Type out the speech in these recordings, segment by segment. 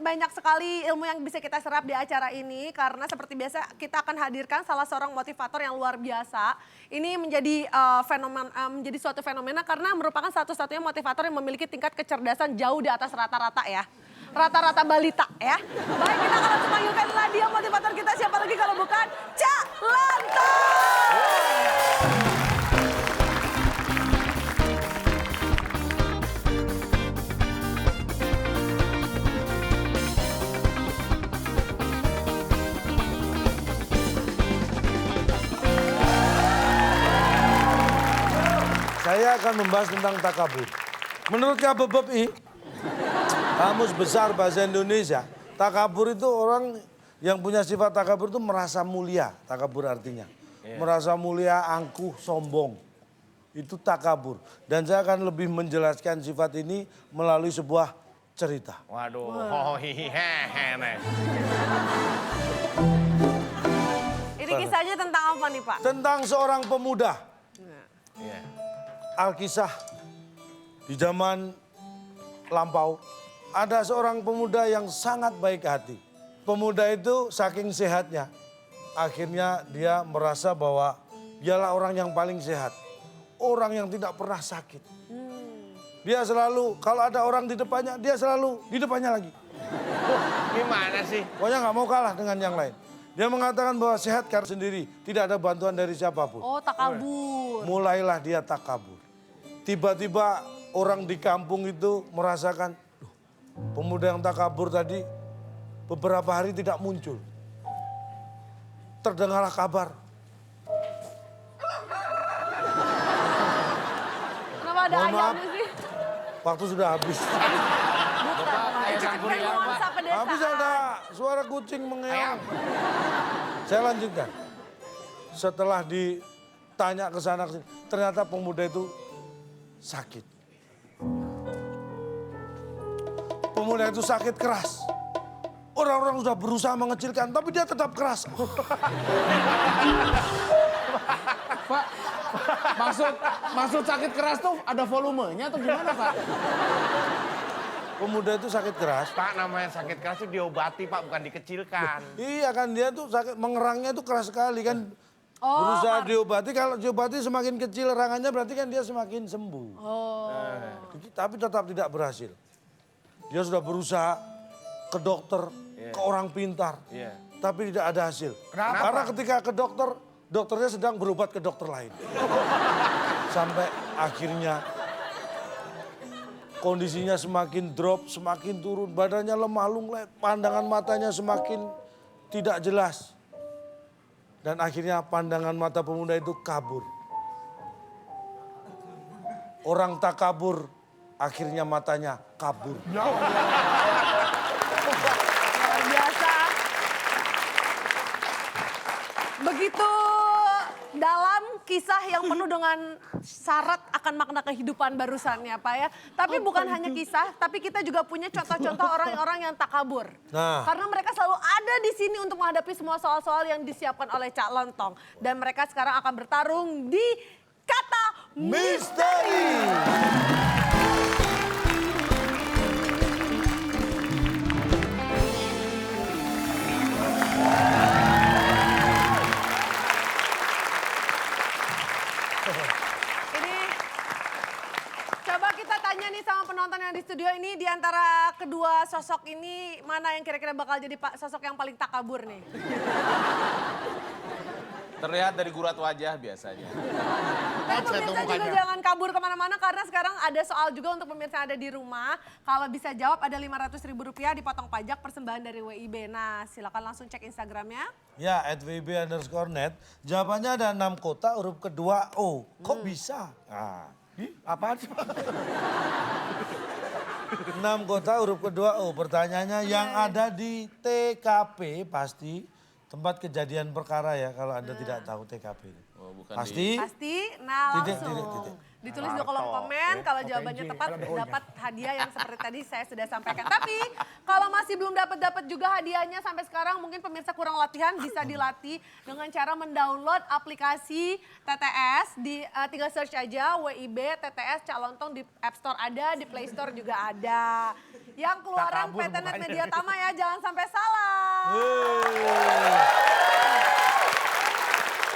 banyak sekali ilmu yang bisa kita serap di acara ini karena seperti biasa kita akan hadirkan salah seorang motivator yang luar biasa. Ini menjadi menjadi suatu fenomena karena merupakan satu-satunya motivator yang memiliki tingkat kecerdasan jauh di atas rata-rata ya. Rata-rata balita ya. Baik, kita akan langsung panggilkanlah dia motivator kita, siapa lagi kalau bukan Cak Lontong. Saya akan membahas tentang takabur. Menurut KBBI, Kamus Besar Bahasa Indonesia, takabur itu orang yang punya sifat takabur itu merasa mulia. Takabur artinya. Merasa mulia, angkuh, sombong. Itu takabur. Dan saya akan lebih menjelaskan sifat ini melalui sebuah cerita. Waduh, Ini kisahnya tentang apa nih Pak? Tentang seorang pemuda. Alkisah di zaman lampau. Ada seorang pemuda yang sangat baik hati. Pemuda itu saking sehatnya. Akhirnya dia merasa bahwa dialah orang yang paling sehat. Orang yang tidak pernah sakit. Dia selalu, kalau ada orang di depannya, dia selalu di depannya lagi. gimana sih? Pokoknya nggak mau kalah dengan yang lain. Dia mengatakan bahwa sehat karena sendiri. Tidak ada bantuan dari siapapun. Oh, takabur. Mulailah dia takabur. Tiba-tiba orang di kampung itu merasakan, pemuda yang takabur tadi beberapa hari tidak muncul. Terdengarlah kabar. Kenapa ada Mohon maaf. ayamnya sih? Waktu sudah habis. Bukan nuansa pedesaan. Habis ada suara kucing mengeong. Saya lanjutkan. Setelah ditanya ke sana ke sini, ternyata pemuda itu sakit. Pemuda itu sakit keras. Orang-orang sudah berusaha mengecilkan, tapi dia tetap keras. Pak, maksud sakit keras tuh ada volumenya atau gimana Pak? Pemuda itu sakit keras. Pak, namanya sakit keras itu diobati Pak, bukan dikecilkan. Iya kan, dia tuh sakit, mengerangnya tuh keras sekali kan. Oh, Berusaha diobati, kalau diobati semakin kecil erangannya berarti kan dia semakin sembuh. Oh. Tapi tetap tidak berhasil. Dia sudah berusaha ke dokter, ke orang pintar. Tapi tidak ada hasil. Kenapa? Karena ketika ke dokter, dokternya sedang berobat ke dokter lain. Sampai akhirnya kondisinya semakin drop, semakin turun. Badannya lemah lunglai, pandangan matanya semakin tidak jelas. Dan akhirnya pandangan mata pemuda itu kabur. Orang tak kabur, akhirnya matanya kabur. Luar biasa. Begitu dalam kisah yang penuh dengan syarat akan makna kehidupan barusannya Pak ya. Tapi bukan hanya kisah, tapi kita juga punya contoh-contoh orang-orang yang takabur. Nah. Karena mereka selalu ada di sini untuk menghadapi semua soal-soal yang disiapkan oleh Cak Lontong. Dan mereka sekarang akan bertarung di Kata Misteri. Ini coba kita tanya nih sama penonton yang di studio ini, di antara kedua sosok ini mana yang kira-kira bakal jadi sosok yang paling takabur nih? Terlihat dari gurat wajah biasanya. Tapi pemirsa juga jangan kabur kemana-mana karena sekarang ada soal juga untuk pemirsa yang ada di rumah. Kalau bisa jawab ada Rp500.000 dipotong pajak persembahan dari WIB. Nah silakan langsung cek Instagramnya. Ya, @wib_net. Jawabannya ada 6 kota, huruf kedua O. Kok bisa? Nah, apaan sih? 6 kota, huruf kedua O. Pertanyaannya yang ada di TKP pasti tempat kejadian perkara ya, kalau Anda tidak tahu TKP. Oh, bukan Pasti? Pasti? Nah Titik, langsung. titik, titik. Ditulis di kolom komen, kalau jawabannya tepat dapat hadiah yang seperti tadi saya sudah sampaikan. Tapi kalau masih belum dapat juga hadiahnya sampai sekarang mungkin pemirsa kurang latihan bisa dilatih dengan cara mendownload aplikasi TTS tinggal search aja WIB TTS Calontong di App Store ada, di Play Store juga ada. Yang keluaran kabur PT Net bukannya. Media Tama ya, jangan sampai salah.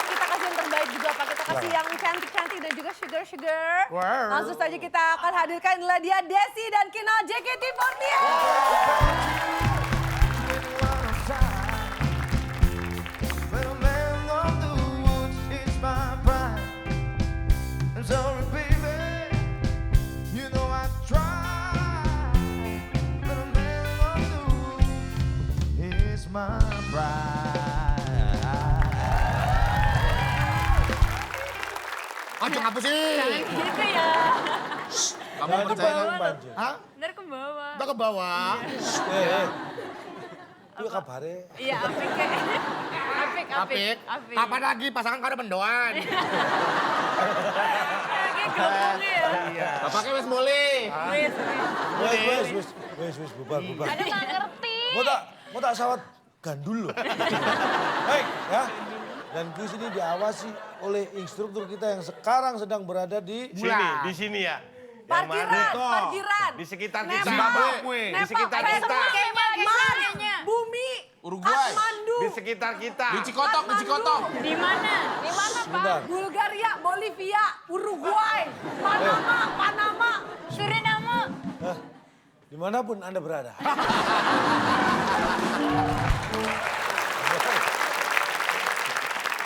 Kita kasih yang terbaik juga Pak, kita kasih yang cantik-cantik dan juga sugar-sugar. Langsung saja kita akan hadirkan inilah dia Desi dan Kina JKT48. Sorry, baby, you know I tried, but a man won't do is my pride. Anjing apa sih? Gitu ya. Kamu Jangan percaya? jangan banjir. Hah? Ntar ke bawah. Udah ke bawah. Itu kabare. Iya, apik kayak. Apik. Kapan lagi pasangan kau ada mendoan? Kayak gelembungnya ya. Bapaknya wes mulai. Wes, bubar. Ada nggak ngerti. Mau tak sawat gandul loh. Baik ya. Dan kuis ini diawasi oleh instruktur kita yang sekarang sedang berada di Di sini ya. Yang mana? Parkiran. Di sekitar Nepal, kita. Di Nepal, sekitar eh, kita. Kayaknya Mars, Bumi, Uruguay. Kathmandu, Di sekitar kita. Di Cikotok, di Cikotok. Di mana? Di mana, Pak? Sebentar. Bulgaria, Bolivia, Uruguay, Panama. Suriname. dimanapun Anda berada.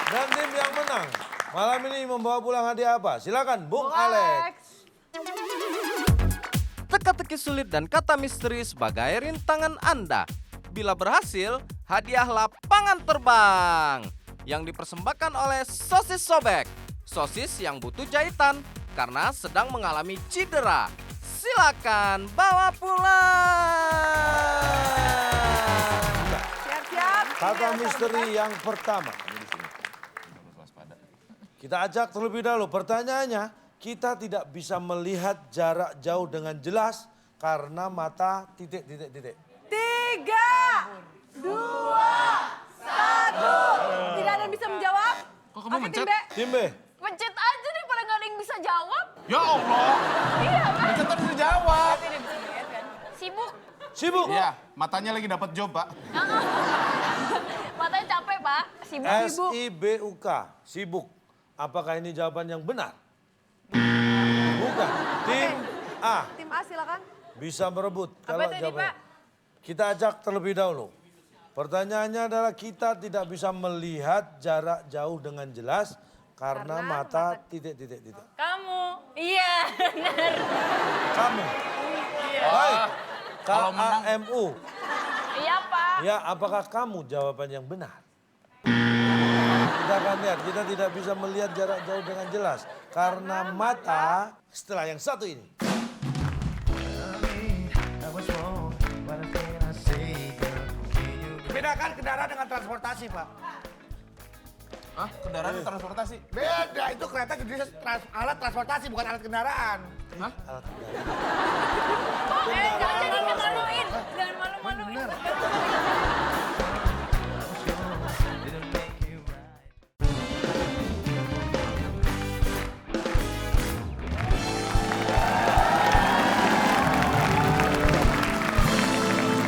Dan tim yang menang malam ini membawa pulang hadiah apa? Silakan Bung Alex. Teka-teki sulit dan kata misteri sebagai rintangan Anda. Bila berhasil, hadiah lapangan terbang yang dipersembahkan oleh Sosis Sobek. Sosis yang butuh jahitan karena sedang mengalami cedera. Silakan bawa pulang. Siap-siap. Kata misteri yang pertama. Kita ajak terlebih dahulu. Pertanyaannya, kita tidak bisa melihat jarak jauh dengan jelas karena mata titik. 3, 2, 1. Tidak ada yang bisa menjawab. Kok kamu Oke, mencet? Tim B. Tim B. Pencet aja nih, pada nggak ada yang bisa jawab. Ya Allah. Iya, Pak. Kita harus dijawab. Tidak bisa dilihat kan. Sibuk. Sibuk. Iya, matanya lagi dapat job, Pak. Matanya capek, Pak. Sibuk. SIBUK. Sibuk. Apakah ini jawaban yang benar? Bukan. Tim A Tim A silakan. bisa merebut Apa kalau tadi, jawabannya. Pak? Kita ajak terlebih dahulu. Pertanyaannya adalah kita tidak bisa melihat jarak jauh dengan jelas karena mata titik. Kamu. Iya, benar. Kamu. Baik. Kalau menang- KAMU. Iya, Pak. Ya, apakah kamu jawaban yang benar? Kita akan lihat, kita tidak bisa melihat jarak jauh dengan jelas. Karena mata, setelah yang satu ini. Bedakan kendaraan dengan transportasi, Pak. Hah? Kendaraan transportasi? Beda, itu kereta jenis alat transportasi, bukan alat kendaraan. Hah? Jangan maluin. Jangan malu-maluin.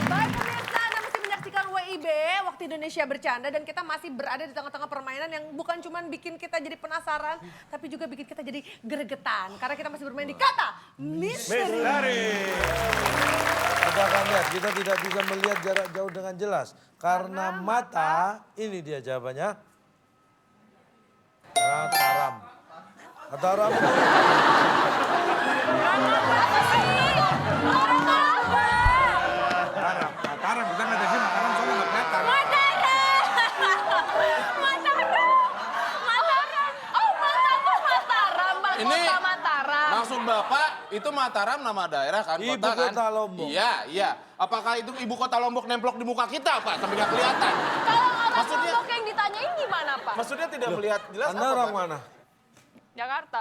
Baik pemirsa, Anda masih menyaksikan WIB, Waktu Indonesia Bercanda. Dan kita masih berada di tengah-tengah permainan yang bukan cuma bikin kita jadi penasaran, tapi juga bikin kita jadi gregetan. Karena kita masih bermain di kata misteri. Kita akan lihat, kita tidak bisa melihat jarak jauh dengan jelas. Karena mata, ini dia jawabannya. Mataram. Mataram. Mataram, bukan ada sih Mataram, soalnya nggak kelihatan. Ini Kota Mataram. maksud Bapak itu Mataram nama daerah kan? Ibu Kota kan? kota Lombok. Iya. Apakah itu ibu kota Lombok nemplok di muka kita Pak? Sampai nggak kelihatan. Kalau Maksudnya- Lombok yang ditanyain gimana, Pak? Maksudnya tidak melihat jelas Anda apa, orang Pak? mana? Jakarta.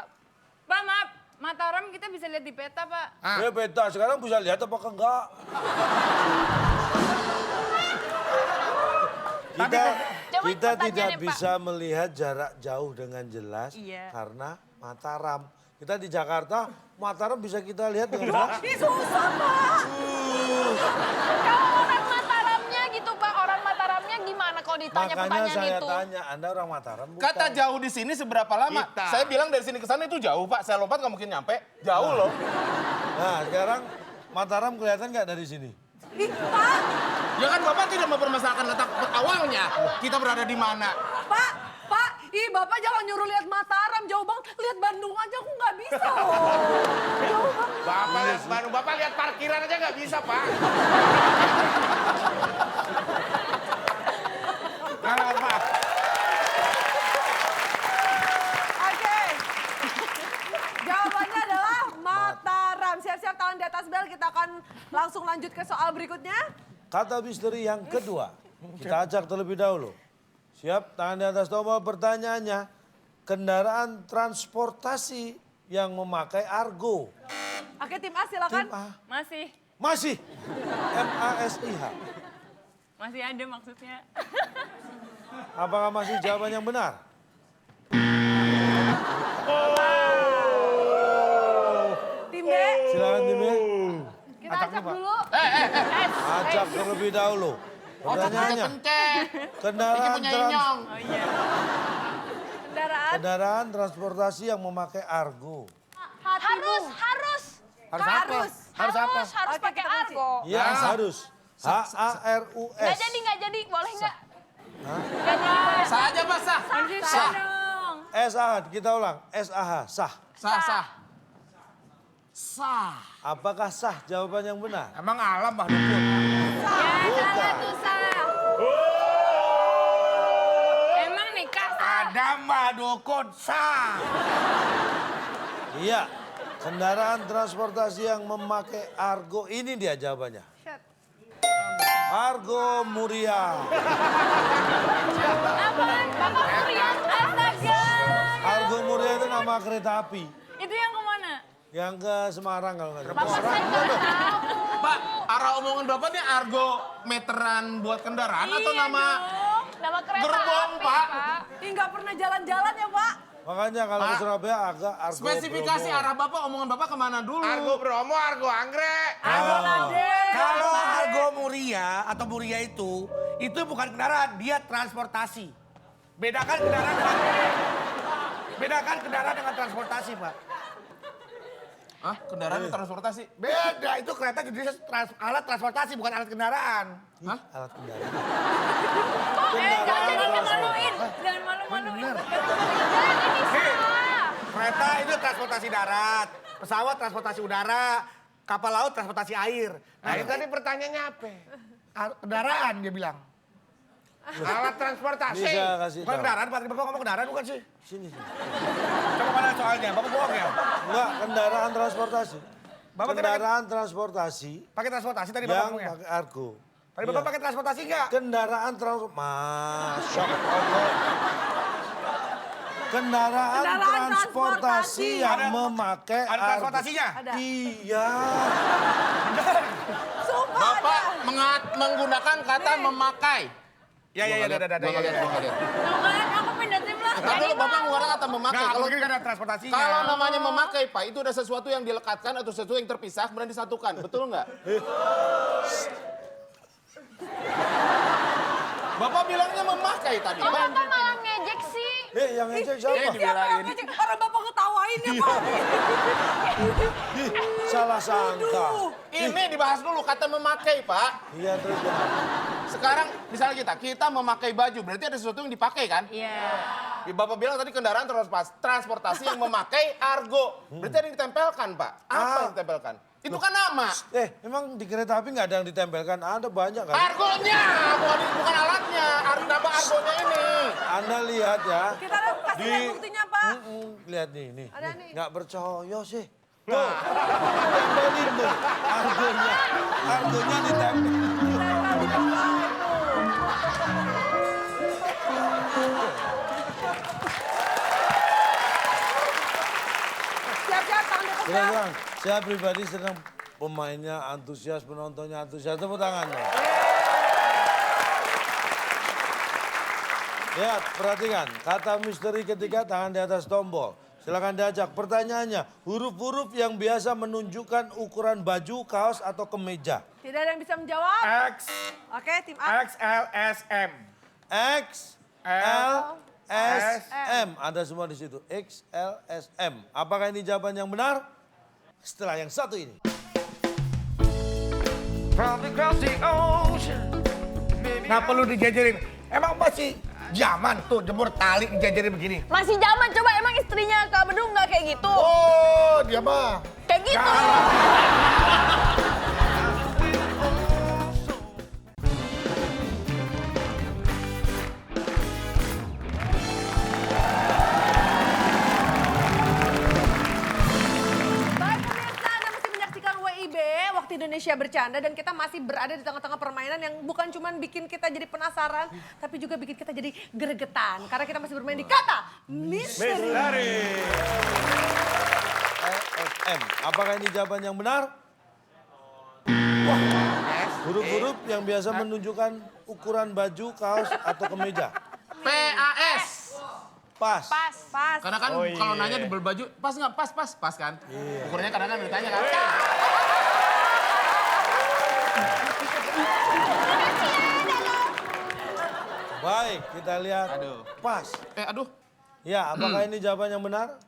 Pak, maaf. Mataram kita bisa lihat di peta, Pak. Ya beda, sekarang bisa lihat apa enggak? Kita, Coba kita tidak pertanyaannya, Pak. bisa melihat jarak jauh dengan jelas Iya. karena Mataram. Kita di Jakarta, Mataram bisa kita lihat dengan jelas. Ih susah Pak. Kalau orang Mataramnya gitu, Pak. Orang Mataramnya gimana kalau ditanya Makanya pertanyaan saya itu? tanya, Anda orang Mataram bukan? Kata jauh di sini seberapa lama? Kita. Saya bilang dari sini ke sana itu jauh, Pak. Saya lompat nggak mungkin nyampe. Jauh loh. Nah sekarang Mataram kelihatan nggak dari sini? Ih Pak, Ya kan Bapak tidak mempermasalahkan letak awalnya. Kita berada di mana? Pak, ih Bapak jangan nyuruh lihat Mataram, jauh banget. Lihat Bandung aja aku nggak bisa loh. Jauh banget. Bapak lihat Bandung, Bapak lihat parkiran aja nggak bisa, Pak. Kenapa? Oke. Jawabannya adalah Mataram. Siap-siap tangan di atas bel, kita akan langsung lanjut ke soal berikutnya. Kata misteri yang kedua, kita ajak terlebih dahulu. Siap, tangan di atas tombol pertanyaannya. Kendaraan transportasi yang memakai argo. Oke tim A silakan. Tim A. Masih. Masih. MASIH. Masih ada maksudnya. Apakah masih jawaban yang benar? Tim B, Silakan tim B. kita acak dulu. Ajak terlebih dahulu. Pertanyaannya, kendaraan, Oh iya. Kendaraan. kendaraan transportasi yang memakai argo. Harus. Harus. Harus Oke, pakai kita kunci. argo. Ya harus. HARUS. Nggak jadi. Boleh nggak? Nggak jadi. Sah aja, Pak, sah. Sah dong. SAH, kita ulang. SAH, sah. Sah, sah. Sah. Apakah sah jawaban yang benar? Emang alam, Mbah Dukun. Ya, salah tuh sah. Emang nikah sah. Ada Mbah Dukun, sah. Iya. Kendaraan transportasi yang memakai argo, ini dia jawabannya. Shit. Argo Muria. Apaan? Bapak Kurian? Astaga. Argo Muria itu nama kereta api. Itu yang kemana? Yang ke Semarang kalau nggak salah. Bapak saya nggak tahu. Pak, arah omongan Bapak ini argo meteran buat kendaraan atau Iya nama dong. Nama kereta gerbong, api, Pak? Ih nggak pernah jalan-jalan ya Pak. Makanya kalau ke Pak, Surabaya agak argo spesifikasi Bromo. arah Bapak, omongan Bapak kemana dulu? Argo Bromo, Argo Anggrek. Kalau Argo Muria atau Muria itu bukan kendaraan, dia transportasi. Bedakan kendaraan dengan transportasi, Pak. Hah? Kendaraan transportasi? Beda, itu kereta jenisnya alat transportasi, bukan alat kendaraan. Hah? Alat kendaraan. Jangan malu-maluin. Jangan malu-maluin. Ini salah. Kereta itu transportasi darat, pesawat transportasi udara, kapal laut transportasi air. Nah, itu tadi pertanyaannya apa? Kendaraan dia bilang. Alat transportasi. Bisa kasih Bukan tahu. kendaraan, Pak. Bapak ngomong kendaraan bukan sih? Sini. Coba mana soalnya? Bapak bohong ya? Enggak, kendaraan transportasi. Bapak tadi Kendaraan transportasi pakai transportasi tadi Bapak yang ngomongnya. pakai argo. Tadi Bapak Iya. pakai transportasi enggak? Kendaraan Masya Allah. Kendaraan transportasi yang memakai Ada argo. transportasinya? Ada. Iya. Sumpah Bapak ada. menggunakan kata memakai. Ya, Gua nggak lihat. Tuh kan, aku pindah tim lah. Tapi Jadi Bapak mau. menggunakan kata memakai. Nah, Kalau mungkin kan ada transportasinya. Kalau namanya memakai, Pak, itu ada sesuatu yang dilekatkan atau sesuatu yang terpisah kemudian disatukan. Betul nggak? Bapak bilangnya memakai tadi. Kok Pak. Bapak malah ngejek sih? Yang ngecek siapa? Siapa yang ngecek? Orang Bapak ketawain ya Pak. Salah sangka. Ini dibahas dulu kata memakai, Pak. Iya terus gimana? Sekarang misalnya kita memakai baju, berarti ada sesuatu yang dipakai kan? Iya. Bapak bilang tadi kendaraan transportasi yang memakai argo. Berarti ada yang ditempelkan, Pak. Apa yang ditempelkan? Itu kan nama. Emang di kereta api nggak ada yang ditempelkan? Ada banyak kan? Argonya, bukan alatnya. Nama argonya ini. Anda lihat ya. Kita kasih lihat buktinya Pak. Lihat nih. Ada nih. Nggak percaya sih. Tuh, tempelin tuh argonya. Argonya ditempel. Terus terang, saya pribadi senang pemainnya antusias, penontonnya antusias. Tepuk tangan dong. Lihat, perhatikan. Kata misteri ketiga, tangan di atas tombol. Silakan diajak. Pertanyaannya, huruf-huruf yang biasa menunjukkan ukuran baju, kaos, atau kemeja. Tidak ada yang bisa menjawab. X, Oke, tim A. XLSM. X, L, S, M. Ada semua di situ. X, L, S, M. Apakah ini jawaban yang benar? Setelah yang satu ini. Probably across the ocean. Maybe Nggak perlu dijajarin. Emang masih zaman tuh jemur tali dijajarin begini. Masih zaman, coba emang istrinya Kak Bedung nggak kayak gitu? Oh, dia mah. Kayak gitu. Baik pemirsa, Anda masih menyaksikan WIB, Waktu Indonesia Bercanda. Dan kita masih berada di tengah-tengah permainan yang bukan cuma bikin kita jadi penasaran, tapi juga bikin kita jadi gregetan. Karena kita masih bermain di kata misteri. LSM. Apakah ini jawaban yang benar? Huruf-huruf yang biasa menunjukkan ukuran baju, kaos, atau kemeja. PAS. Pas. Pas. Karena kan kalau nanya di baju, pas nggak? Pas kan? Ukurannya kadang kan ditanya kan. Baik, kita lihat. Aduh. Pas. Aduh. Ya, apakah ini jawaban yang benar?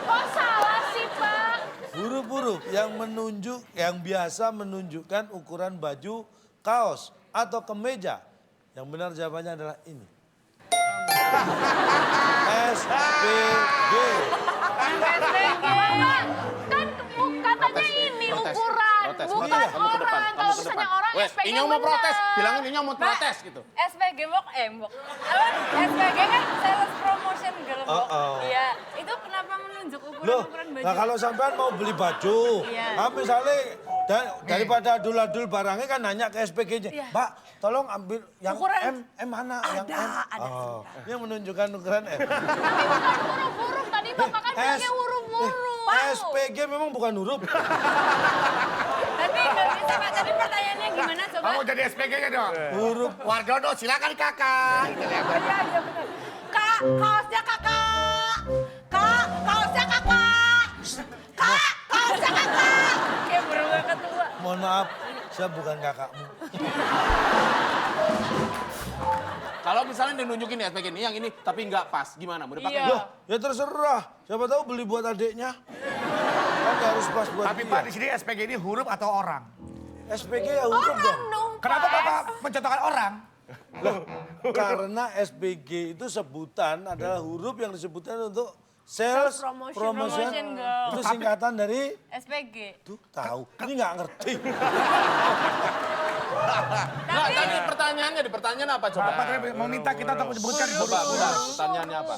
Kok salah sih, Pak? Huruf-huruf yang biasa menunjukkan ukuran baju, kaos, atau kemeja. Yang benar jawabannya adalah ini. SPG. SPG. Kan katanya ini Protes. ukuran, Protes. bukan Kamu ke depan, orang. kamu Kalau ke depan. misalnya orang Weh, SPG Inyong mau bener. protes, bilangin Inyong mau protes gitu. SPG Mbok. SPG kan sales promotion girl Mbok. Iya, itu kenapa menunjuk Loh, ukuran baju? nah kalau sampean mau beli baju, Iya. misalnya daripada adul-adul barangnya kan nanya ke SPG-nya. Mbak, tolong ambil yang Ukuran- M mana? Yang M. ada. Oh, yang menunjukkan ukuran M. Tapi bukan huruf-huruf, tadi Bapak kan bilangnya huruf-huruf. SPG memang bukan huruf. Tapi nggak bisa Pak, tadi pertanyaannya gimana coba? Kamu jadi SPG-nya dong. Huruf Wardono, silakan kakak. Gitu ya. Iya, iya benar. Kak, kaosnya kakak. Kak, kaosnya kakak. Kak, kaosnya kakak. Kayak berubah ketua. Mohon maaf, saya bukan kakakmu. Kalau misalnya dinunjukin nih SPG ini yang ini tapi nggak pas, gimana? Mau dipakai? Iya. Loh, ya terserah. Siapa tahu beli buat adiknya. Kan nggak harus pas buat Tapi dia. Pak, di sini SPG ini huruf atau orang? SPG ya huruf dong. Kenapa Bapak mencontohkan orang? Karena SPG itu sebutan adalah huruf yang disebutkan untuk sales promotion. Promotion, girl. Itu singkatan dari SPG. tuh tahu. Ini nggak ngerti. Nggak, tadi pertanyaannya, di pertanyaan apa coba? Bapak tadi mau minta kita untuk menyebutkan Coba, benar. Pertanyaannya apa?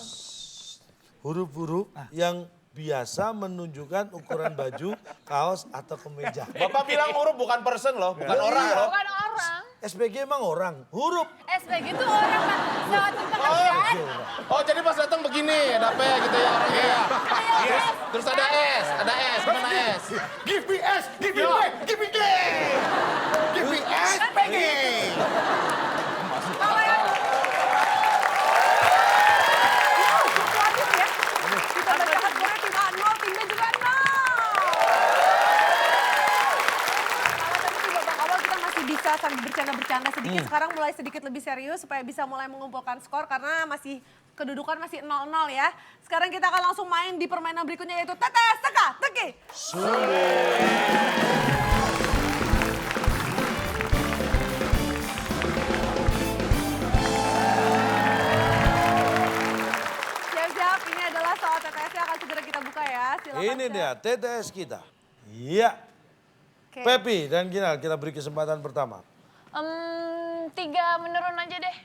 Huruf-huruf yang biasa menunjukkan ukuran baju, kaos, atau kemeja. Bapak bilang huruf bukan person loh, bukan orang loh. Bukan orang. SPG emang orang. Huruf. SPG itu orang Pak. Suatu pekerjaan. Oh, jadi pas datang begini, ada P gitu ya orangnya ya. Terus ada S, gimana S? Give me S, give me B, give me G. Give me SPG. Lanjut ya. Kita bacakan skornya tim A 0, tim B juga 0. Kalau tadi di babak awal kita masih bisa sambil bercanda-bercanda sedikit. Sekarang mulai sedikit lebih serius supaya bisa mulai mengumpulkan skor karena masih kedudukan masih 0-0 ya. Sekarang kita akan langsung main di permainan berikutnya yaitu tetes, teka, teki. Siap-siap, ini adalah soal TTS yang akan segera kita buka ya. Silakan. Ini dia TTS kita. Iya. Oke. Pepi dan Kinal, kita beri kesempatan pertama. 3 menurun aja deh.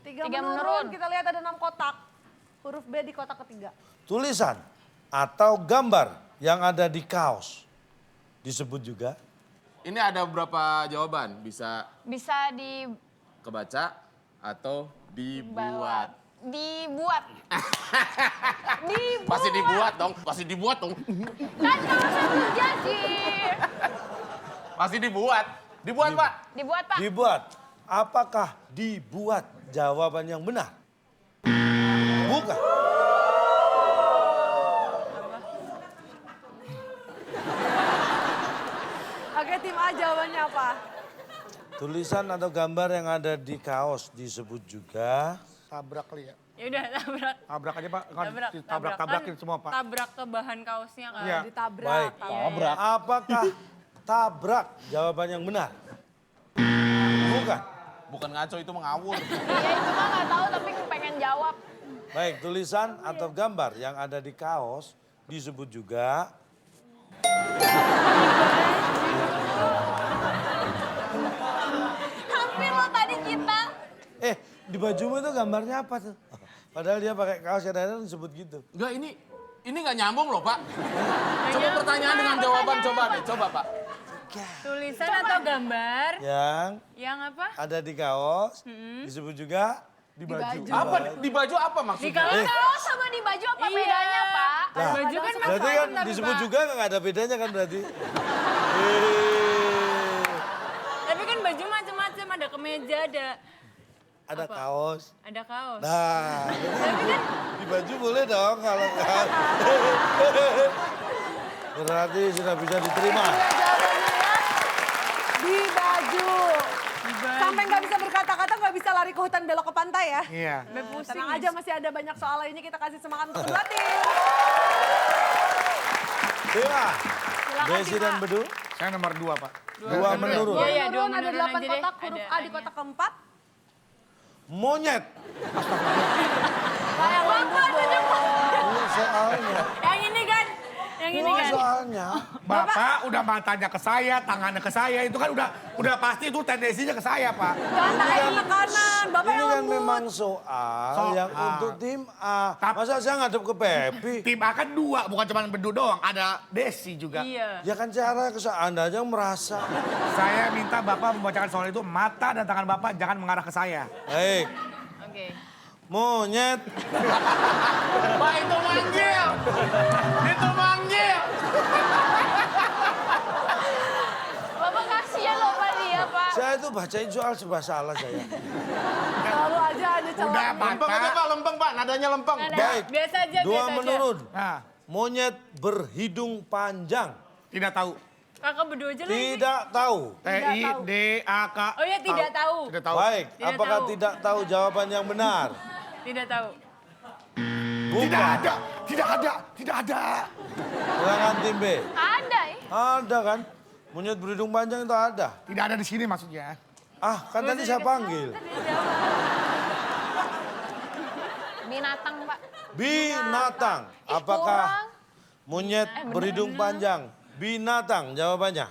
Tiga Tiga menurun. menurun. Kita lihat ada 6 kotak. Huruf B di kotak ketiga. Tulisan atau gambar yang ada di kaos disebut juga Ini ada beberapa jawaban. Bisa Bisa di kebaca atau dibuat. Dibuat. Pasti dibuat dong, pasti dibuat dong. Kan kalau saya kerja sih. Pasti dibuat. Dibuat, Pak. Dibuat, Pak. Dibuat. Apakah dibuat jawaban yang benar? Bukan. Oke, tim A jawabannya apa? Tulisan atau gambar yang ada di kaos disebut juga Tabrak kali ya. Ya udah tabrak. Tabrak aja Pak. Kan Tabrak. ditabrak-tabrakin Kan semua Pak. Tabrak ke bahan kaosnya kan. Iya. Ditabrak. baik. tabrak. Apakah tabrak jawaban yang benar? Bukan. Bukan ngaco, itu mengawur. Iya itu mah nggak tahu tapi pengen jawab. Baik, tulisan atau gambar yang ada di kaos disebut juga Hampir lo tadi kita. di bajumu itu gambarnya apa tuh? Padahal dia pakai kaos yang ada disebut gitu. Enggak, ini nggak nyambung loh, Pak. Coba pertanyaan dengan jawaban, coba deh, coba, Pak. Tulisan atau gambar Yang apa? ada di kaos disebut juga di baju. Apa di baju apa Di maksudnya? Kaos sama di baju apa Iya. bedanya, Pak? Nah, Baju kan berarti kan tapi, disebut Pak. juga nggak ada bedanya kan berarti? Tapi kan baju macam-macam, ada kemeja, Ada kaos. ada kaos. Nah, di baju boleh dong kalau kan. Berarti sudah bisa diterima. Iya, jawabannya ya. Di baju. Sampai nggak bisa berkata-kata, nggak bisa lari ke hutan belok ke pantai ya. Iya. Tenang aja, masih ada banyak soal lainnya, kita kasih semangat untuk kedua tim. Iya. Silakan, Desi Tim dan A. Bedu, Saya nomor 2 Pak. dua menurun. Iya, iya, dua Menurun, ada menurun 8 aja deh. kotak, huruf Ada A di A-nya. kotak keempat. Monyet. Ini soalnya. Yang ini kan? Yang ini kan? Soalnya. Bapak udah matanya ke saya, tangannya ke saya, itu kan udah pasti itu tendensinya ke saya Pak. Jangan pakai penekanan, Bapak Ini yang kan lembut. memang soal yang untuk tim A. Masa saya ngadep ke Pepi? Tim A kan 2, bukan cuma Bedu doang, ada Desi juga. Iya. Ya kan cara Anda aja yang merasa. Saya minta Bapak membacakan soal itu, mata dan tangan Bapak jangan mengarah ke saya. Baik. Oke. Monyet. Pak, itu manggil. Itu manggil. Bapak kasihan loh Pak dia, Pak. Saya itu bacain soal serba salah saya. Selalu aja ada Udah celah. Lempeng aja, Bapak. Pak, lempeng, Pak. Nadanya lempeng. Baik. Biasa aja, Dua biasa aja. menurun. Nah, Monyet berhidung panjang. tidak tahu. Kakak berdua aja lagi. Tidak tahu. T-I-D-A-K. Oh ya, tidak tahu. Tidak tahu. Baik, Tidak apakah tahu. tidak tahu jawaban yang benar? Tidak tahu. Bukan. Tidak ada. Silakan tim B. Ada ya. Ada kan? Monyet berhidung panjang itu ada. Tidak ada di sini maksudnya. Ah, kan tadi saya panggil. Binatang, Pak. Binatang. Apakah kurang. monyet berhidung panjang? Binatang jawabannya.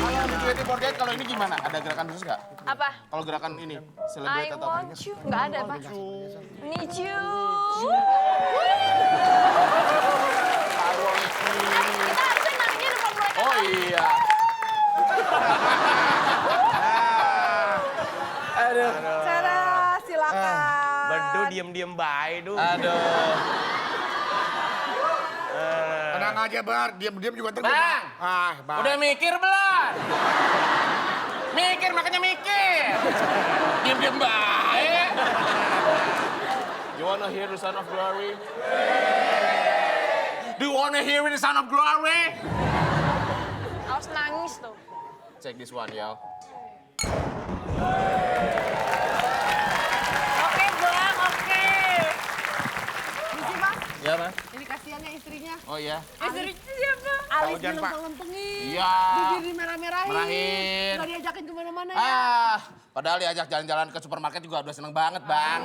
Kalau di 24 kalau ini gimana? Ada gerakan khusus nggak? Apa? Kalau gerakan ini, I celebrate atau apa? want you. Nggak ada, Pak. Need you. Kita harusnya nangnya depan mereka. Oh iya. Cara, silakan. Bedu diem-diem baik, Du. Aduh. Tenang aja Bar, diam-diam juga terus. Bang! Bang. Udah mikir belum? Mikir, makanya mikir. Diam-diam baik. You wanna hear the sound of glory? Do you wanna hear the sound of glory? Harus nangis tuh. Check this one, yo. Oke, Bang, oke. Misi, Mas. Ya, Mas? Ini kasihannya istrinya. Oh iya. Istri siapa? Alis Jangan, Pak. dilempeng-lempengin. Iya. Bibir dimerah-merahin. Merahin. Nggak diajakin kemana-mana ya. Ah, padahal diajak jalan-jalan ke supermarket juga udah seneng banget, Bang.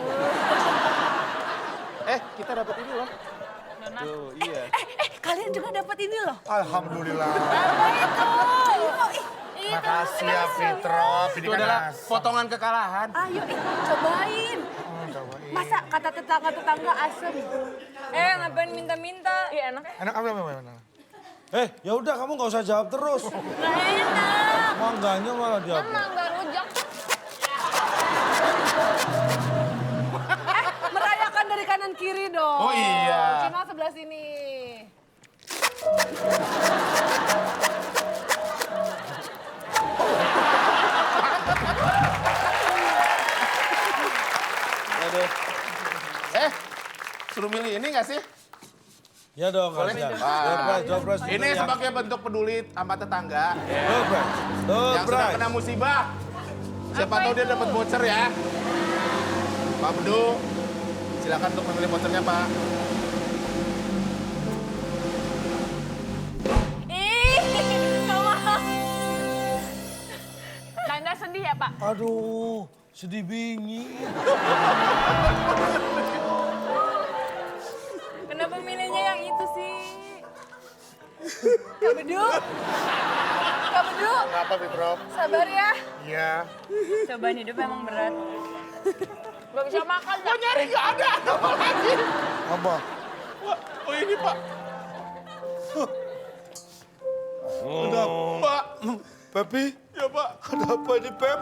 Kita dapat ini loh. enak. Tuh, iya. Kalian juga dapat ini loh. Alhamdulillah. Apa itu? Makasih ya Fitrop. Ini Itu kan adalah asam. potongan kekalahan. Ayo, cobain. Cobain. Masa kata tetangga asem? Ngapain minta-minta? Iya enak. Enak apa? Ya udah kamu nggak usah jawab terus. Nggak enak. Mangganya malah dia. Emang nggak rujak. Merayakan dari kanan kiri dong. Oh iya. Cuma sebelah sini. Aduh. Suruh milih ini nggak sih? Ya dong, kasihan. Door prize. Ini sebagai bentuk peduli sama tetangga Door prize. Door yang sedang prize. kena musibah. Siapa tahu dia dapat voucher ya. Pak Bedu, silakan untuk memilih vouchernya Pak. Ih, nggak mau. Nanda sedih ya Pak? Aduh, sedih bingi. Kenapa milihnya yang itu sih? Kak Bedu. Kak Bedu, Kenapa Fitrop? sabar ya. Iya. Cobaan hidup emang berat. Gak bisa makan. Kok nyari nggak ada apa lagi? Apa? Wah, oh ini Pak. Pak, Pepi, ya Pak. ada apa ini Pep?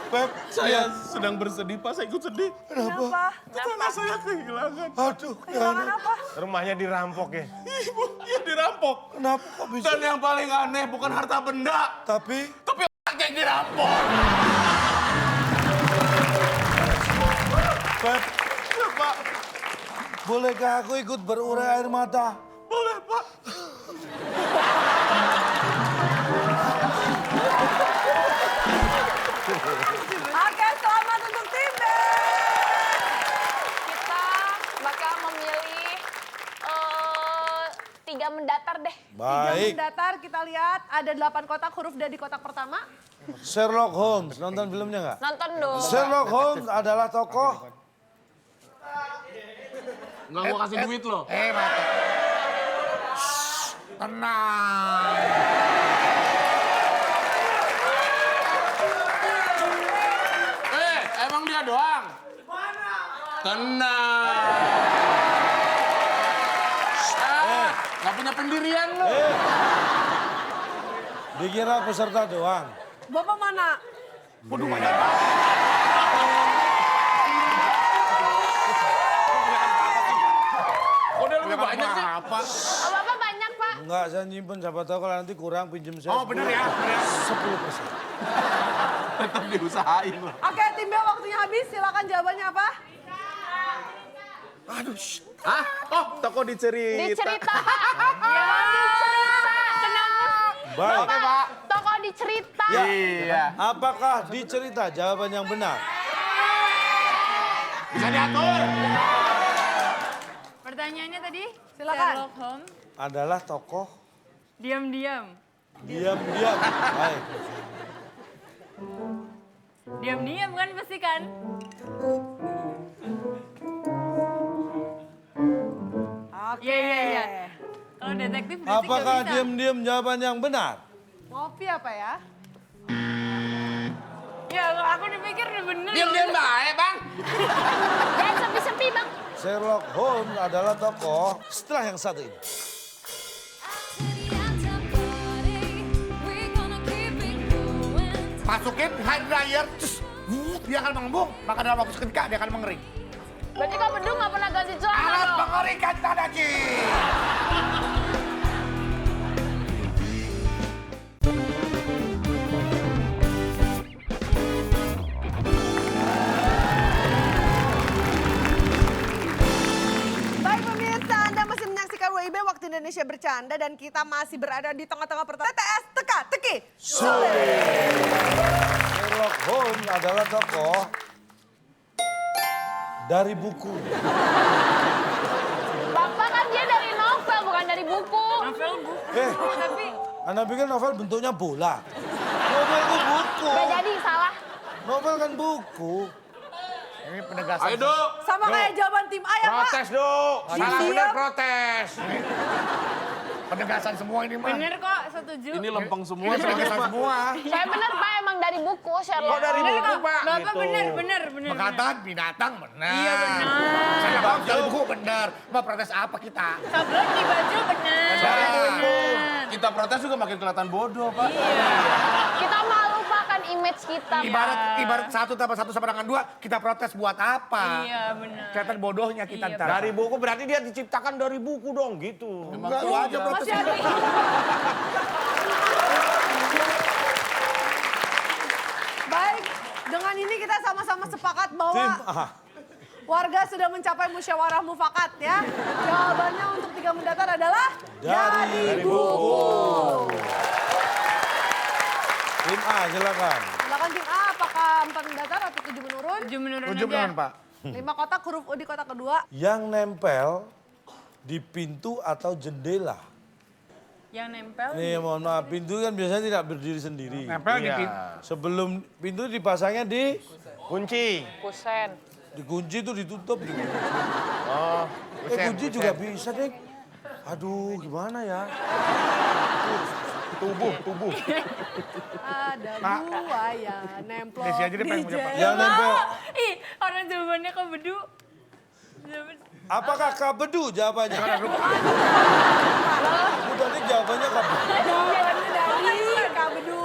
Pep, Saya sedang bersedih Pak, saya ikut sedih. Kenapa? Tetangga saya kehilangan. Aduh, Kehilangan apa? Rumahnya dirampok ya? Ibu, ya dirampok. kenapa kok bisa? Dan yang paling aneh bukan harta benda, Tapi, tapi otaknya yang dirampok. Pep, Ya Pak, bolehkah aku ikut berurai air mata? boleh Pak. Oke, selamat untuk tim B. Kita bakal memilih 3 mendatar deh. Tiga Baik, mendatar, kita lihat ada 8 kotak huruf D di kotak pertama. Sherlock Holmes, nonton filmnya nggak? Nonton dong. Sherlock Holmes adalah tokoh. Nggak mau kasih duit loh. Mata. Tenang. Emang dia doang? Tenang. Nggak punya pendirian lo. Dikira peserta doang. Bapak mana? Waduh banyak. Udah lebih banyak sih. Apa? Oh, Bapak banyak Pak. Enggak, saya nyimpen. Siapa tahu kalau nanti kurang pinjem saya. Oh bener ya? Bener. 10%. Tetap diusahain loh. Oke, tim B waktunya habis. Silakan jawabannya apa? Hah? Oh, toko dicerita. Dicerita. Ya, dicerita. Kenapa? Baik. Oke, Pak. Toko dicerita. Ya. Iya. Apakah dicerita? Jawaban yang benar. Bisa diatur. Pertanyaannya tadi? Silakan. Sherlock Holmes. Adalah tokoh Diam-diam. diam-diam. Baik. Diam-diam kan pasti kan? Oke. Iya. Kalau detektif berarti nggak Apakah bisa. diam-diam jawaban yang benar? Ngopi apa ya? Ya aku dipikir udah bener. Diam-diam baik, Bang. Jangan sepi-sepi bang. Sherlock Holmes adalah tokoh setelah yang satu ini. Masukin hand dryer, dia akan mengembung. Maka dalam waktu seketika dia akan mengering. Berarti Kak Bedung nggak pernah ganti celana Alat dong? mengering Tadaji. Baik pemirsa, Anda masih menyaksikan WIB Waktu Indonesia Bercanda dan kita masih berada di tengah-tengah pertanyaan TTS Teka-Teki. Sherlock Holmes adalah tokoh dari buku. Bapak kan dia dari novel bukan dari buku. Novel buku. Tapi Anda pikir novel bentuknya bola? Novel itu buku. nggak jadi salah. Novel kan buku. Ini penegasan. Ayo, Dok. Sama kayak jawaban tim A ya, Pak. Protes, Dok. Salah Diam. benar protes. Penegasan semua ini mah. Bener kok, setuju. Ini lempeng semua. Ini penegasan semua. Saya bener Pak, emang dari buku Sherlock. Oh, dari Bener buku, kok. Pak. Bapak Gitu. bener. Mengatakan binatang benar. Iya, benar. Saya tahu dari buku benar. Mau protes apa kita? Sablon di baju bener. Benar. Kita protes juga makin kelihatan bodoh, Pak. Kita malu Pak, kan image kita. Ibarat satu tambah satu sama dengan dua, kita protes buat apa? Iya, benar. Kelihatan bodohnya kita Iya, ntar. Dari buku berarti dia diciptakan dari buku dong gitu. Enggak, lu aja protes. Masih ada. Baik, dengan ini kita sama-sama sepakat bahwa Tim A. warga sudah mencapai musyawarah mufakat ya. Jawabannya untuk 3 mendatar adalah Dari buku. Tim A, silakan. Silakan tim A, apakah 4 mendatar atau 7 menurun? 7 menurun Tujuh aja. beneran, Pak. 5 kotak huruf U di kotak kedua. Yang nempel di pintu atau jendela. Yang nempel. Nih, mohon maaf, pintu kan biasanya tidak berdiri sendiri. Nempel di Iya. Sebelum pintu dipasangnya di Kunci. Kusen. dikunci itu ditutup. Oh, Kunci juga bisa, Dek. Aduh, gimana ya? tubuh. Ada buaya nemplok Desi aja deh pengen punya, Pak. di Yang nempel. Ih, orang jawabannya ke bedu. Apakah kabedu jawabannya? Udah nih jawabannya kabedu. jawabannya dari Kabedu.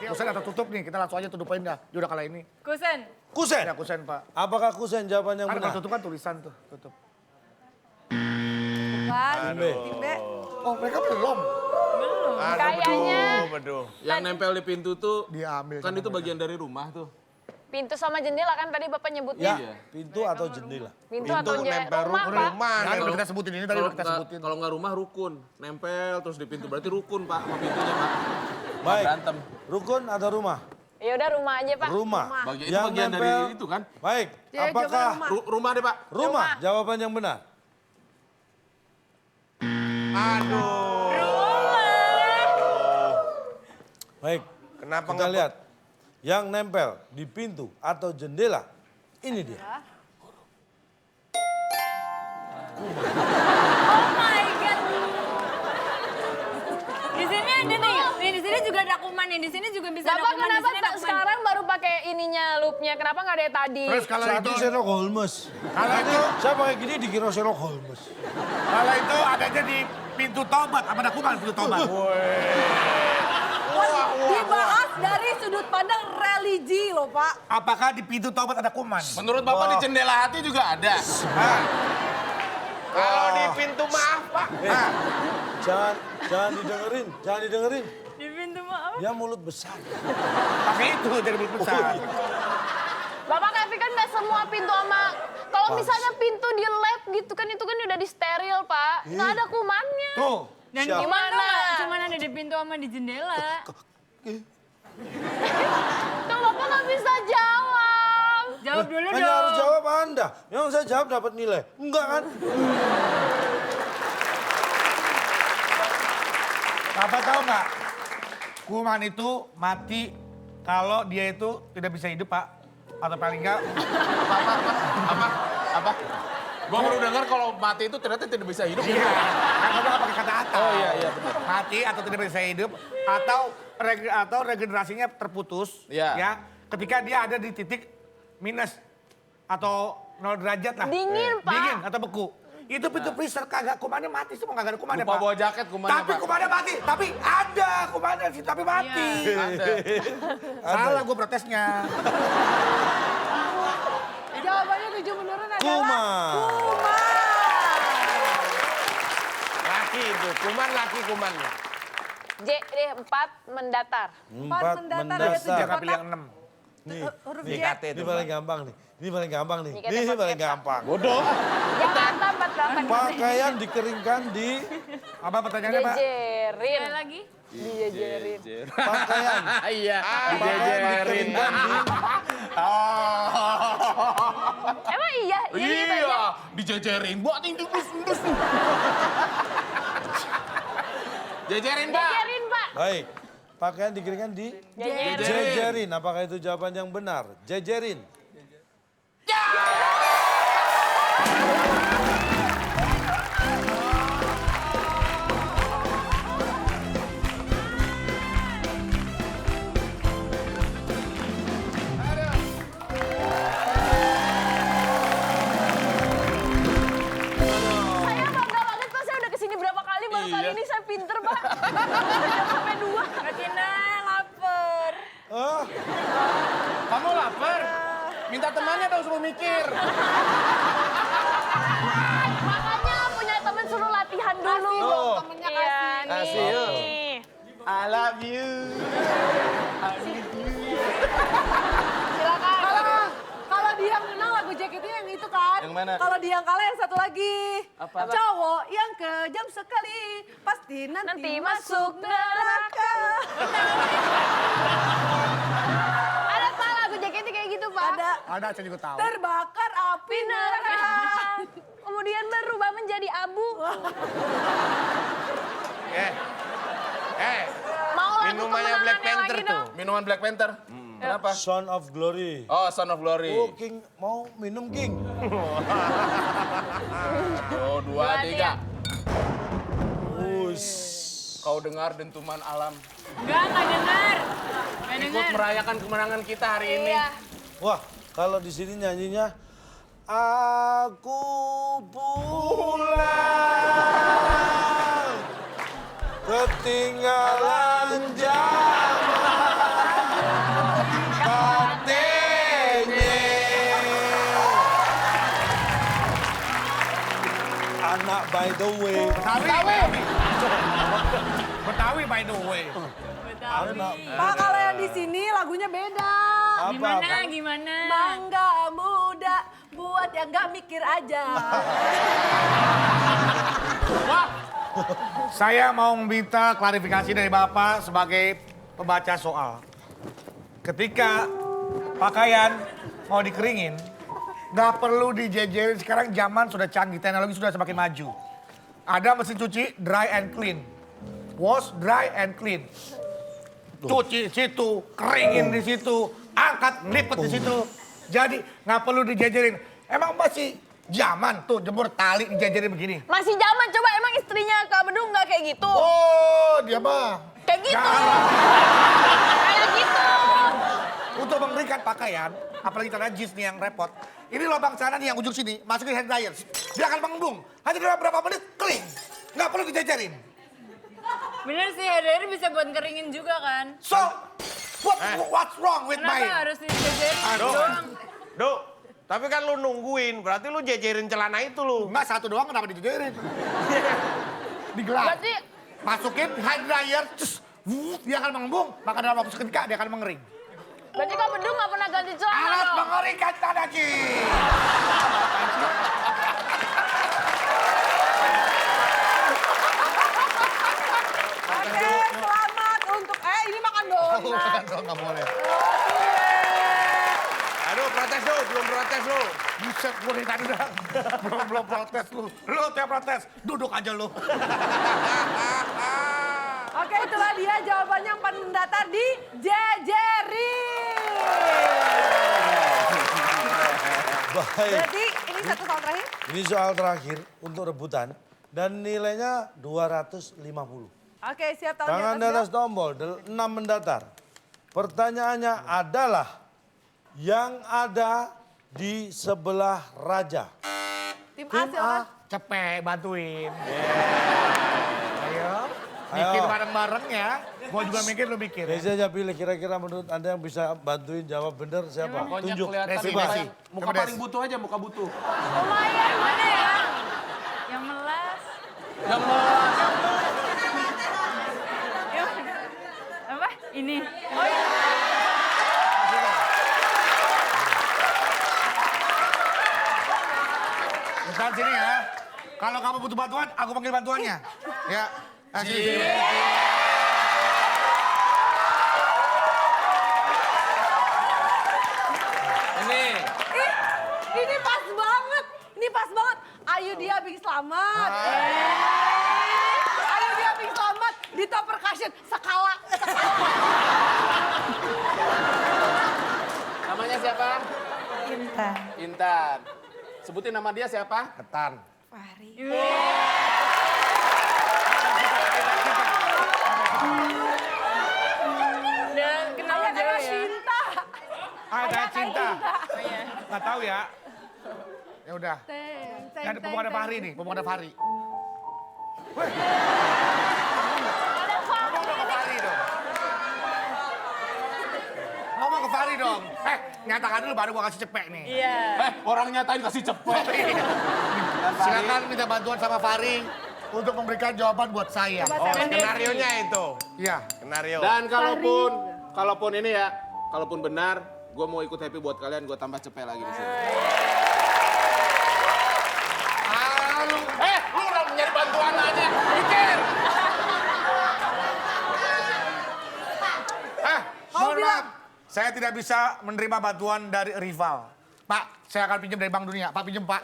Kusen atau tutup nih, kita langsung aja tutup poin dah. Dia udah kalah ini. Kusen. Kusen. Ya kusen, Pak. Apakah kusen jawaban yang Kan benar? kalau tutup kan tulisan tuh, tutup. Bukan, tim B. Oh, mereka belum. Kayaknya Beduh. Yang nempel di pintu tuh, Diambil. kan sama itu mereka. bagian dari rumah tuh. pintu sama jendela kan tadi Bapak nyebutnya. Ya, pintu atau jendela. Pintu atau jendela. nempel Rumah Pak. rumah. Nah, udah kita sebutin ini tadi udah kita sebutin. Kalau nggak rumah rukun, nempel terus di pintu berarti rukun Pak sama pintunya Pak. Baik. Berantem. Rukun atau rumah? Ya udah rumah aja Pak. Rumah. Bagian itu bagian dari itu kan? Baik. Ya, Apakah jawaban rumah. Rumah deh Pak. rumah jawaban yang benar? Baik. Kenapa Kita lihat. Yang nempel di pintu atau jendela. Ini dia. Oh my God. Di sini ada nih. Nih, di sini juga ada kuman nih. Di sini juga bisa ada Bapak kuman. Di kenapa sini ada kuman. sekarang baru pakai ininya loopnya? Kenapa nggak dari tadi? Terus kalau Tadi itu, Sherlock Holmes. kalau itu, Saya pakai gini dikira Sherlock Holmes. kalau itu adanya di pintu tobat. Apa ada kuman pintu tobat? Dibahas dari sudut pandang religi loh Pak. Apakah di pintu tobat ada kuman? Menurut Bapak di jendela hati juga ada. Kalau di pintu maaf, Pak. Jangan didengerin, jangan didengerin. Di pintu maaf. Dia mulut besar. Pakai itu jadi mulut besar. Bapak Kevin kan nggak semua pintu sama... Kalau misalnya pintu di lab gitu kan itu kan udah di steril Pak. Nggak ada kumannya. Tuh. Dan Siap. gimana? Cuman ada di pintu sama di jendela. Tuh Bapak nggak bisa jawab. Jawab dulu Hanya dong. harus jawab Anda. Yang saya jawab dapat nilai. Enggak kan? Bapak tahu nggak? Kuman itu mati kalau dia itu tidak bisa hidup, Pak. Atau paling nggak, Apa? Gua baru dengar kalau mati itu ternyata tidak bisa hidup. iya. Kan kamu nggak pakai kata atau. Oh iya benar. Mati atau tidak bisa hidup atau regenerasinya terputus. Iya. Ya. Ketika dia ada di titik minus atau 0 derajat lah. Dingin, Pak. Dingin atau beku. Itu pintu freezer kagak kumannya mati, semua kagak ada kumannya, Lupa Pak. bawa jaket kumannya, Tapi Pak. kumannya mati, tapi ada kumannya sih, tapi mati. Salah gue protesnya. Jawabannya 7 menurun adalah Kuman. Laki itu, kuman. J deh 4 mendatar. 4 mendatar ada 7 Jangan kotak. pilih yang 6. Nih, Huruf nih, J. ini paling gampang nih. Ini paling gampang nih. Mikirnya Ini pakai paling apa? gampang. Bodoh. Jakarta 48. Pakaian dikeringkan di Apa pertanyaannya, Pak? Jejerin. Ada lagi? Dijejerin. pakaian. Iya. Pakaian dikeringkan di Emang iya? Iya gitu aja. Iya, dijejerin. Buat indus. Jejerin, Pak. Jejerin Pak. Baik. Pakaian dikeringkan di Jejerin. jejerin. Apakah itu jawaban yang benar? Jejerin. Ya! Saya bangga banget Pak, saya udah kesini berapa kali, baru kali ini saya pinter Pak. Saya sampai 2. Kak Tina lapar. Kamu lapar? Minta temannya dong suruh mikir. Makanya punya temen suruh latihan dulu. Kasih dong, temennya kasih. Kasih, yuk. Nih. I love you. Silakan. Kalau dia yang menang lagu JKT yang itu kan. Yang mana? Kalau dia yang kalah yang satu lagi. Apa? Cowok yang kejam sekali pasti nanti masuk neraka. Ada Pak lagu JKT kayak gitu Pak. Ada Ada, saya juga tahu. terbakar api neraka. Kemudian berubah menjadi abu. Mau lagu Minumannya kemenangannya Black Panther lagi tuh. dong. Minuman Black Panther. Kenapa? Son of Glory. Oh, Son of Glory. Oh, King mau minum King. Oh, 2, 3. Us. Kau dengar dentuman alam. Enggak dengar. Nggak Ikut dengar. merayakan kemenangan kita hari ini. Iya. Wah, kalau di sini nyanyinya aku pulang ketinggalan zaman katanya anak by the way. Betawi by the way. Anak Pak, kalau yang di sini lagunya beda. Gimana? Gimana? Mangga muda buat yang gak mikir aja. Saya mau minta klarifikasi dari Bapak sebagai pembaca soal. Ketika pakaian mau dikeringin, nggak perlu dijejerin. Sekarang zaman sudah canggih, teknologi sudah semakin maju. Ada mesin cuci dry and clean. Wash, dry and clean. Cuci di situ, keringin di situ, angkat, lipet di situ. Jadi nggak perlu dijejerin. Emang masih zaman tuh jemur tali dijejerin begini. Masih zaman, coba emang istrinya Kak Bedung nggak kayak gitu? Oh, dia mah. Kayak gitu. Jangan. Kayak gitu. Untuk mengeringkan pakaian, apalagi celana jeans nih yang repot. Ini lubang celana nih yang ujung sini, masukin hair dryer. Dia akan mengembung. Hanya dalam berapa menit, kering. Nggak perlu dijajarin. Bener sih, hair bisa buat keringin juga kan? So, what's wrong with Kenapa my... harus dijejerin Aduh. doang? Duk, tapi kan lu nungguin, berarti lu jejerin celana itu lu. Enggak, satu doang kenapa dijajarin? Digelar. Berarti Masukin hair dryer, dia akan mengembung. Maka dalam waktu seketika dia akan mengering. berarti Kak Bedung nggak pernah ganti celana Alat dong? mengeringkan celana jeans. Oke, selamat untuk ini makan donat. Nggak boleh. Aduh, protes lu, belum protes lu. Buset, gue dari tadi udah belum protes lu. Lu tiap protes, duduk aja lu. Oke, itulah dia jawabannya yang paling mendatar di jejerin. Baik. Berarti ini satu soal terakhir. Ini soal terakhir untuk rebutan dan nilainya 250. Oke, siap tahun Tangan di atas tombol, 6 mendatar. Pertanyaannya adalah yang ada di sebelah raja. Tim A silakan. Cepet, bantuin. Ayo, mikir Ayo. bareng-bareng ya. Gua juga mikir, lu mikir. Reza aja pilih kira-kira menurut Anda yang bisa bantuin jawab benar siapa? Pokoknya Tunjuk. kelihatan Desi, muka, Desi. muka Coba, paling Des. butuh aja, muka butuh. Lumayan, mana ya? Yang melas. Yang melas. Yang apa? Ini. Oh iya. Bentar sini ya. Kalau kamu butuh bantuan, aku panggil bantuannya. Ya. Nah, sini. Ini. Ini pas banget. Ini pas banget. Ayo dia bikin selamat. Ayo dia bikin selamat. Di top percussion. Skala. Namanya siapa? Intan. Intan. sebutin nama dia siapa? Ketan. Udah kenal Ayah jauh ya. cinta. Ada cinta. Oh iya. Nggak tahu ya. Ya udah. Teng, teng, Ada pemuda Fahri nih, pemuda Fahri. Wih. Ngomong dong ke Fahri dong. Ngomong ke Fahri dong. Nyatakan dulu baru gua kasih cepek nih. Iya. Orang nyatain kasih cepet. Silakan minta bantuan sama Fahri untuk memberikan jawaban buat saya. Oh, skenario-nya itu. Iya. Skenario. Dan kalaupun ini ya, kalaupun benar, gue mau ikut happy buat kalian, gue tambah cepet lagi di sini. Lu udah nyari bantuan aja, mikir. Mohon maaf, saya tidak bisa menerima bantuan dari rival. Pak, saya akan pinjam dari Bank Dunia. Pak, pinjam Pak.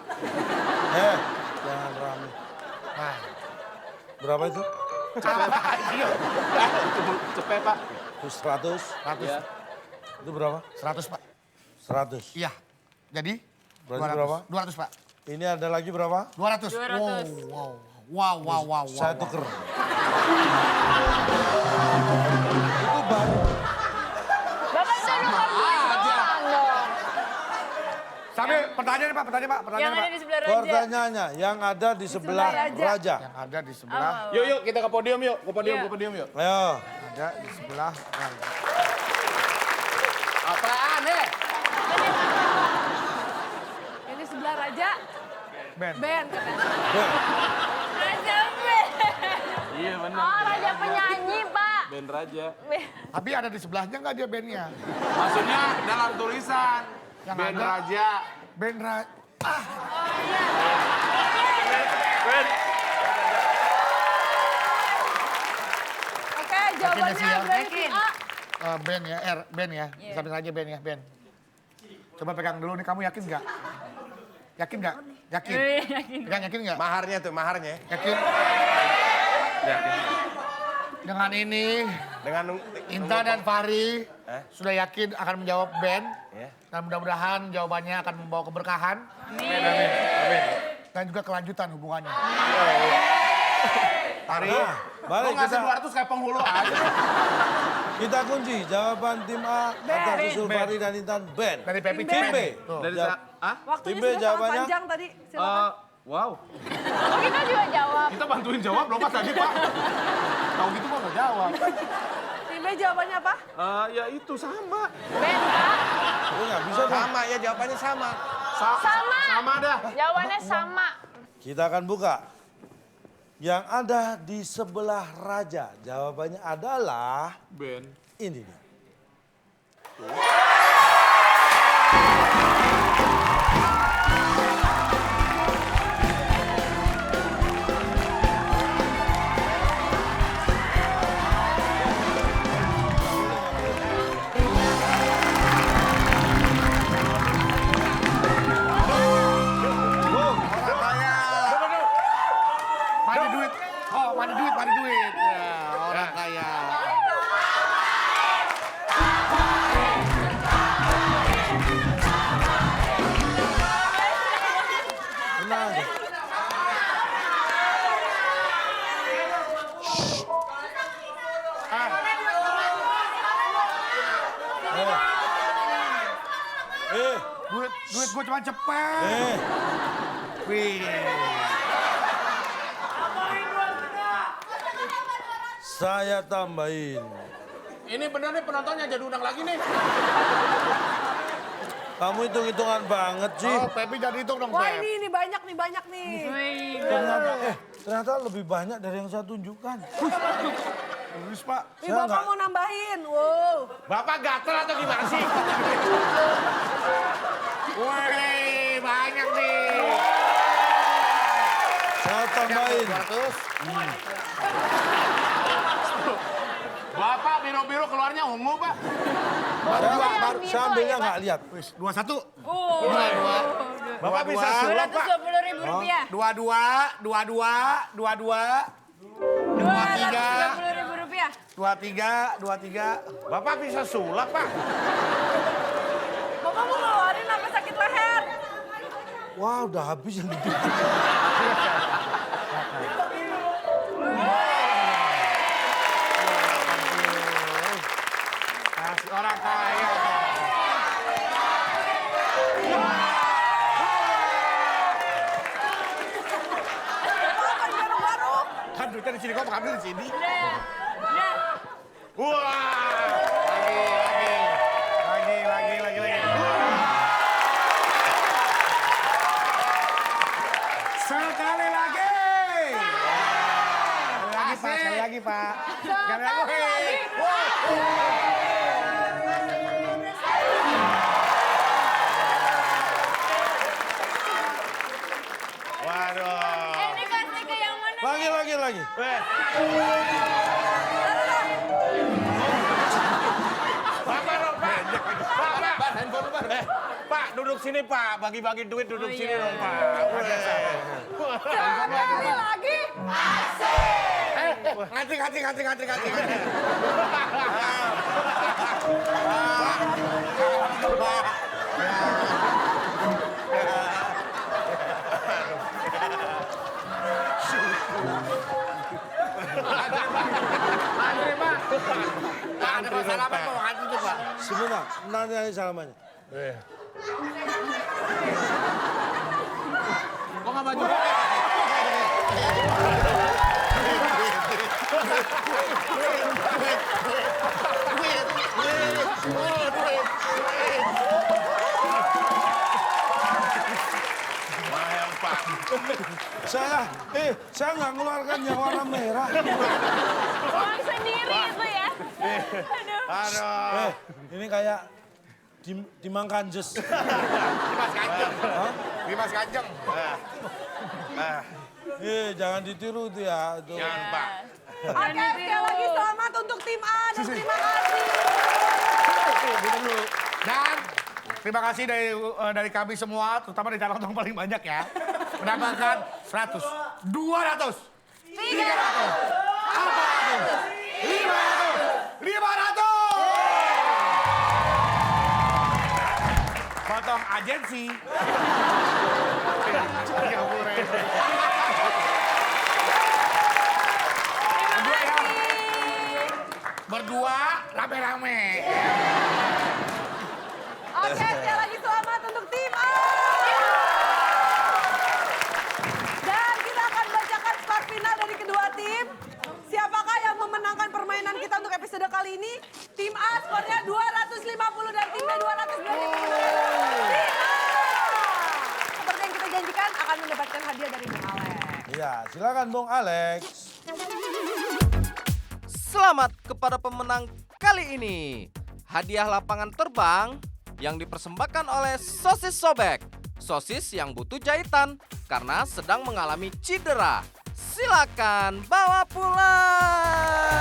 Jangan rame. Nah, Berapa itu? Cepet Pak. Itu 100. 100. Ya. Itu berapa? 100 Pak. 100. Iya. Jadi? Berarti berapa? 200 Pak. Ini ada lagi berapa? 200. 200. Wow. Saya tuker. Itu baru. Bapak saya nuker duit doang dong. Sambil pertanyaan Pak, pertanyaan Pak. Yang ada di sebelah Raja. Pertanyaannya, yang ada di sebelah Raja. Yang ada di sebelah, Yuk, kita ke podium yuk. Ke podium yuk. Ayo. ada di sebelah Raja. Apaan Ini sebelah Raja. Ben. Ben. Raja Ben. Iya benar. Oh, Raja penyanyi, Pak. Ben Raja. Tapi ada di sebelahnya nggak dia bandnya? Maksudnya dalam tulisan. Yang Ben ada. Raja. Ben Raja. Oke, jawabannya Yakin. berarti A. Ben ya, Ben ya. Sambil aja Ben ya, Ben. Coba pegang dulu nih, kamu yakin nggak? Yakin nggak? Yakin. Yakin. Pegang yakin nggak? Maharnya tuh, maharnya. Yakin. Dengan ini, Dengan Inta dan Fahri sudah yakin akan menjawab Ben. Ya. Dan mudah-mudahan jawabannya akan membawa keberkahan. Amin. Dan juga kelanjutan hubungannya. Mari. Lu Balik ngasih kita. 200 kayak penghulu aja. Kita kunci jawaban tim A atas usul Fahri dan Intan Ben. Dari Pepi Tim B. Tuh. Dari Ja- Waktunya Tim B sudah sangat jawabannya? panjang tadi. Silakan. Wow. Oh, kita juga jawab. Kita bantuin jawab loh Pak tadi Pak. Tahu gitu Pak nggak jawab. Tim B jawabannya apa? Ya itu sama. Ben, Pak. Lu nggak bisa dong. Sama ya, jawabannya sama. Sama. Sama dah. Jawabannya sama. Kita akan buka. Yang ada di sebelah Raja. Jawabannya adalah Ben. ini nih. Mandi duit. Oh, mandi duit. Ya, orang kaya. Tenang. Duit gue cuma cepet. Wih. Saya tambahin. Ini bener nih penontonnya jadi undang lagi nih. Kamu hitung-hitungan banget sih. Oh, Pepi jadi hitung dong, Wah, Pep. ini banyak nih. Ternyata lebih banyak dari yang saya tunjukkan. Terus, Pak. Ih, Bapak mau nambahin. Wow. Bapak gatel atau gimana sih? Wih, banyak nih. Saya tambahin. 200. Bapak biru-biru keluarnya ungu Pak. Saya ambilnya nggak lihat. 21. Bapak bisa sulap, Pak. 220.000 rupiah. 22. 230.000 rupiah. 23. Bapak bisa sulap, Pak. Bapak mau ngeluarin apa sakit leher? Wah, udah habis yang gitu. Kasih orang kaya. Kan duitnya di sini, kok mengambil di sini? Udah ya. Udah. Wah! Lagi. Sekali lagi! Sekali lagi, Pak. Sekali lagi. Waduh. Ini kasih ke yang mana? Lagi. Pak, duduk sini Pak. Bagi-bagi duit duduk sini dong Pak. Sekali lagi. Ngantri. Pak, ada masalah apa Pak? Ngantri tuh Pak. Sebentar, nanti salamannya. Kok nggak maju? Lumayan Pak. Saya nggak ngeluarkan yang warna merah. Uang sendiri itu ya. Aduh. Ini kayak di Mang Kanjes. Dimas Kanjeng. Jangan ditiru tuh ya. Tuh. Jangan Pak. Oke, sekali lagi selamat untuk tim A dan terima kasih. Dan terima kasih dari kami semua, terutama dari calon paling banyak ya. Mendapatkan 100, 200, 300, 400, 500. Potong agensi. Berdua rame-rame. Oke, sekali lagi selamat untuk tim A. Dan kita akan bacakan skor final dari kedua tim. Siapakah yang memenangkan permainan kita untuk episode kali ini? Tim A skornya 250 dan tim B 220. Tim A! Seperti yang kita janjikan akan mendapatkan hadiah dari Bung Alex. Iya, silakan Bung Alex. Selamat kepada pemenang kali ini. Hadiah lapangan terbang yang dipersembahkan oleh Sosis Sobek. Sosis yang butuh jahitan karena sedang mengalami cedera. Silakan bawa pulang.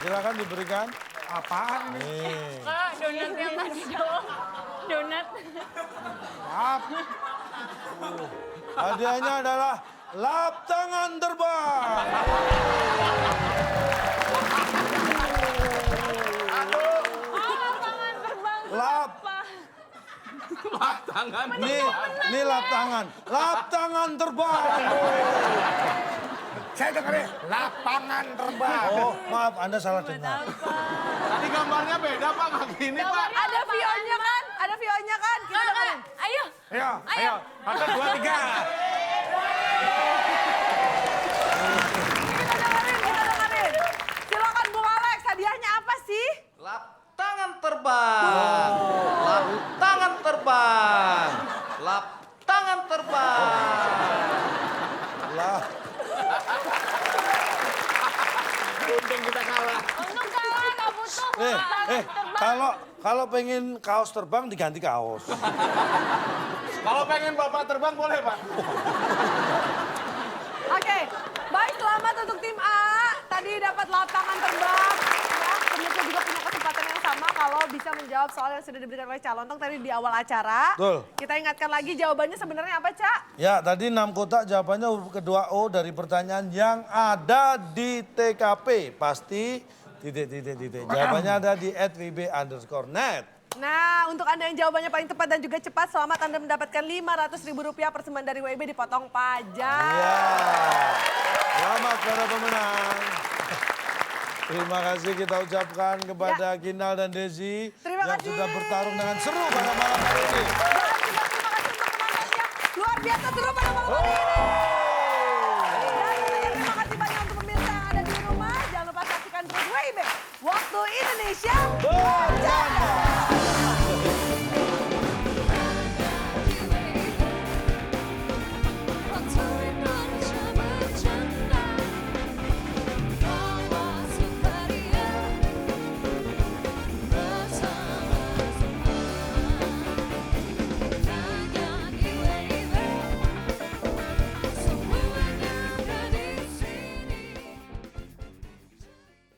Silakan diberikan. Apaan ini? Kak, donat yang tadi dong. Donat. Maaf. Hadiahnya adalah lap tangan terbang. Lapangan terbang Lap. Tangan. Nih lap tangan. Lap tangan terbang. Saya dengerin lapangan terbang. Oh, maaf Anda salah dengar. Tadi gambarnya beda Pak, nggak gini Pak. Ada VO-nya kan? Ada VO-nya kan? Kita dengerin. Ayo. Ayo. 1, 2, 3. Kita dengerin. Silakan Bung Alex, hadiahnya apa sih? Lap tangan terbang. Lap tangan terbang. Lap tangan terbang. Lah, Untung kita kalah. Untung kalah, gak butuh. kalau pengen kaos terbang diganti kaos. Kalau pengen Bapak terbang boleh Pak. Oke, baik selamat untuk tim A. Tadi dapat lapangan terbang. Ya, pemirsa juga punya kesempatan yang sama kalau bisa menjawab soal yang sudah diberikan oleh Calontong tadi di awal acara. Betul. Kita ingatkan lagi jawabannya sebenarnya apa, Cak? Ya, tadi 6 kotak jawabannya huruf kedua O dari pertanyaan yang ada di TKP. Pasti titik. Jawabannya ada di @vb_net. Nah, untuk Anda yang jawabannya paling tepat dan juga cepat, selamat Anda mendapatkan Rp500.000 persembahan dari WIB dipotong pajak. Iya. Selamat para pemenang. Terima kasih kita ucapkan kepada Kinal dan Desi Terima yang kasih. sudah bertarung dengan seru pada malam hari ini. Dan juga terima kasih untuk penontonnya. Luar biasa seru pada malam hari ini. Dan tentunya terima kasih banyak untuk pemirsa yang ada di rumah. Jangan lupa saksikan terus WIB Waktu Indonesia.